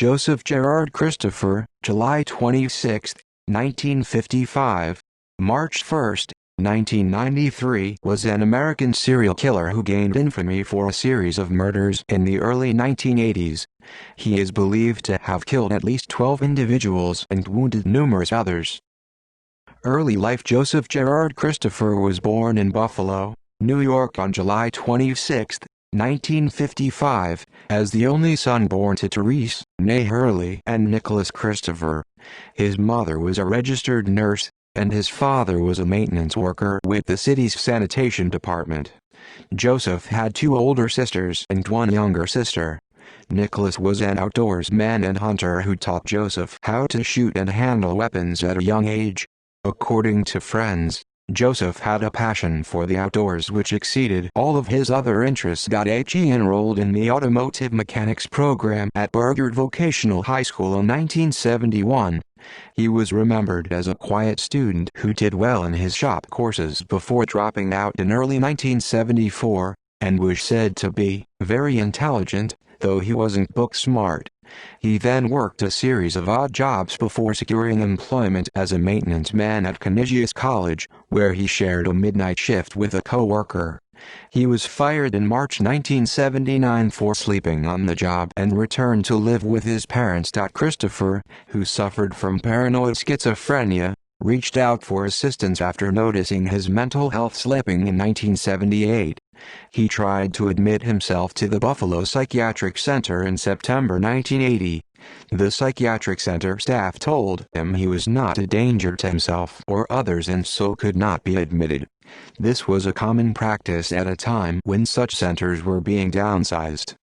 Joseph Gerard Christopher, July 26, 1955, March 1, 1993, was an American serial killer who gained infamy for a series of murders in the early 1980s. He is believed to have killed at least 12 individuals and wounded numerous others. Early life. Joseph Gerard Christopher was born in Buffalo, New York on July 26, 1955, as the only son born to Therese, née Hurley, and Nicholas Christopher. His mother was a registered nurse, and his father was a maintenance worker with the city's sanitation department. Joseph had two older sisters and one younger sister. Nicholas was an outdoorsman and hunter who taught Joseph how to shoot and handle weapons at a young age. According to friends, Joseph had a passion for the outdoors which exceeded all of his other interests. He enrolled in the automotive mechanics program at Burgard Vocational High School in 1971. He was remembered as a quiet student who did well in his shop courses before dropping out in early 1974, and was said to be very intelligent, though he wasn't book smart. He then worked a series of odd jobs before securing employment as a maintenance man at Canisius College, where he shared a midnight shift with a co-worker. He was fired in March 1979 for sleeping on the job and returned to live with his parents. Christopher, who suffered from paranoid schizophrenia, reached out for assistance after noticing his mental health slipping in 1978. He tried to admit himself to the Buffalo Psychiatric Center in September 1980. The psychiatric center staff told him he was not a danger to himself or others and so could not be admitted. This was a common practice at a time when such centers were being downsized.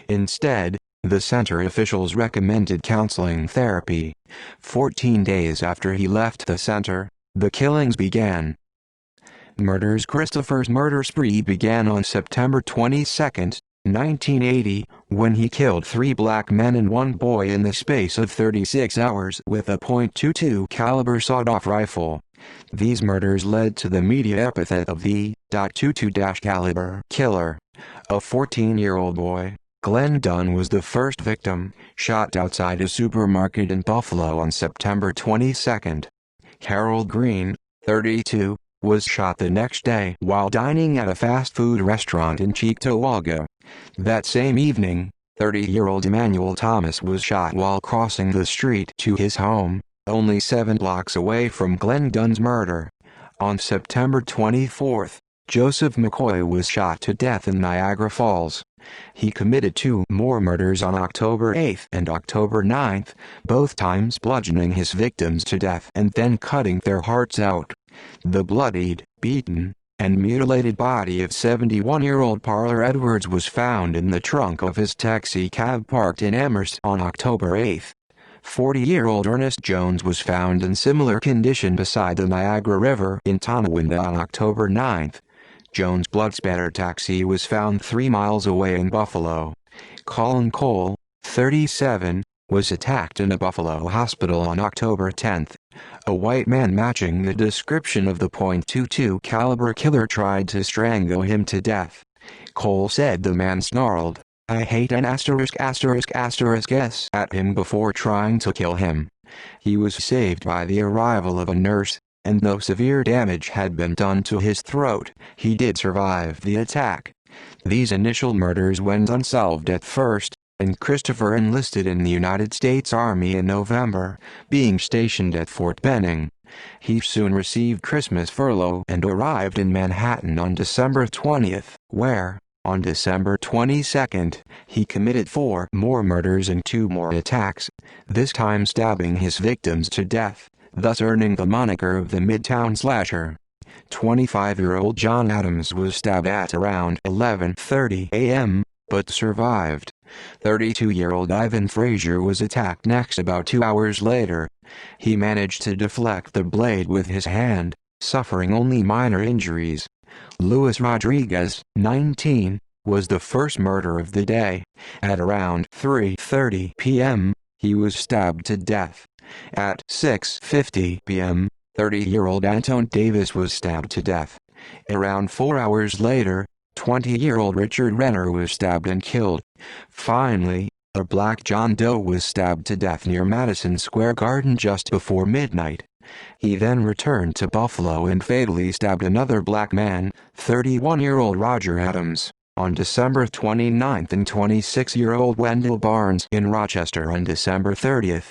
Instead, the center officials recommended counseling therapy. 14 days after he left the center, the killings began. Murders. Christopher's murder spree began on September 22, 1980, when he killed 3 black men and 1 boy in the space of 36 hours with a .22 caliber sawed-off rifle. These murders led to the media epithet of the .22 caliber killer. A 14-year-old boy, Glenn Dunn, was the first victim, shot outside a supermarket in Buffalo on September 22. Harold Green, 32, was shot the next day while dining at a fast food restaurant in Cheektowaga. That same evening, 30-year-old Emmanuel Thomas was shot while crossing the street to his home, only 7 blocks away from Glenn Dunn's murder. On September 24, Joseph McCoy was shot to death in Niagara Falls. He committed 2 more murders on October 8 and October 9, both times bludgeoning his victims to death and then cutting their hearts out. The bloodied, beaten, and mutilated body of 71-year-old Parler Edwards was found in the trunk of his taxi cab parked in Amherst on October 8. 40-year-old Ernest Jones was found in similar condition beside the Niagara River in Tonawanda on October 9. Jones' blood-spattered taxi was found 3 miles away in Buffalo. Colin Cole, 37, was attacked in a Buffalo hospital on October 10. A white man matching the description of the .22 caliber killer tried to strangle him to death. Cole said the man snarled, "I hate an s" at him before trying to kill him. He was saved by the arrival of a nurse, and though severe damage had been done to his throat, he did survive the attack. These initial murders went unsolved at first, and Christopher enlisted in the United States Army in November, being stationed at Fort Benning. He soon received Christmas furlough and arrived in Manhattan on December 20, where, on December 22, he committed 4 more murders and 2 more attacks, this time stabbing his victims to death, thus earning the moniker of the Midtown Slasher. 25-year-old John Adams was stabbed at around 11:30 a.m., but survived. 32-year-old Ivan Frazier was attacked next about 2 hours later. He managed to deflect the blade with his hand, suffering only minor injuries. Luis Rodriguez, 19, was the first murder of the day. At around 3:30 p.m., he was stabbed to death. At 6:50 p.m., 30-year-old Anton Davis was stabbed to death. Around 4 hours later, 20-year-old Richard Renner was stabbed and killed. Finally, A black John Doe was stabbed to death near Madison Square Garden just before midnight. He then returned to Buffalo and fatally stabbed another black man, 31-year-old Roger Adams, on December 29, and 26-year-old Wendell Barnes in Rochester on December 30.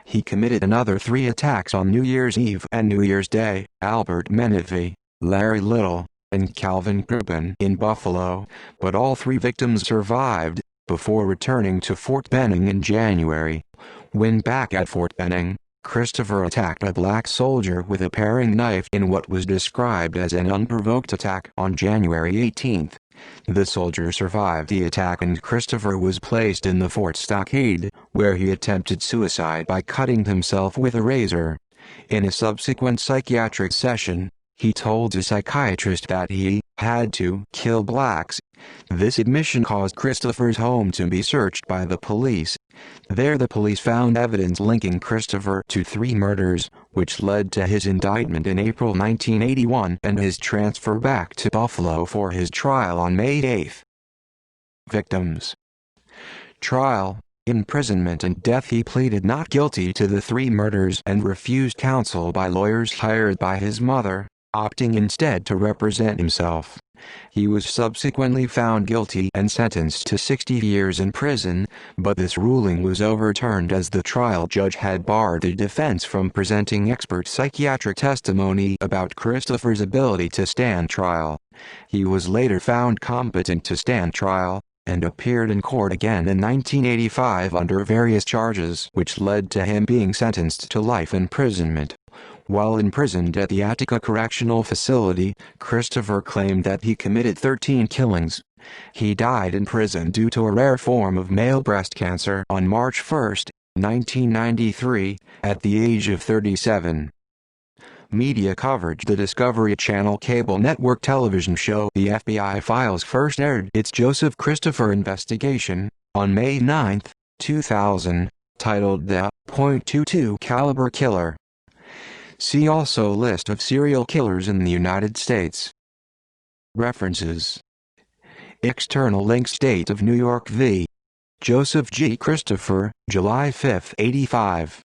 He committed another 3 attacks on New Year's Eve and New Year's Day: Albert Menifee, Larry Little, and Calvin Crippen in Buffalo, but all 3 victims survived, before returning to Fort Benning in January. When back at Fort Benning, Christopher attacked a black soldier with a paring knife in what was described as an unprovoked attack on January 18. The soldier survived the attack and Christopher was placed in the fort stockade, where he attempted suicide by cutting himself with a razor. In a subsequent psychiatric session, he told a psychiatrist that he had to kill blacks. This admission caused Christopher's home to be searched by the police. There the police found evidence linking Christopher to 3 murders, which led to his indictment in April 1981 and his transfer back to Buffalo for his trial on May 8. Victims. Trial, imprisonment and death. He pleaded not guilty to the 3 murders and refused counsel by lawyers hired by his mother, opting instead to represent himself. He was subsequently found guilty and sentenced to 60 years in prison, but this ruling was overturned as the trial judge had barred the defense from presenting expert psychiatric testimony about Christopher's ability to stand trial. He was later found competent to stand trial, and appeared in court again in 1985 under various charges, which led to him being sentenced to life imprisonment. While imprisoned at the Attica Correctional Facility, Christopher claimed that he committed 13 killings. He died in prison due to a rare form of male breast cancer on March 1, 1993, at the age of 37. Media coverage. The Discovery Channel cable network television show The FBI Files first aired its Joseph Christopher investigation on May 9, 2000, titled The .22 Caliber Killer. See also List of serial killers in the United States. References. External links. State of New York v. Joseph G. Christopher, July 5, '85.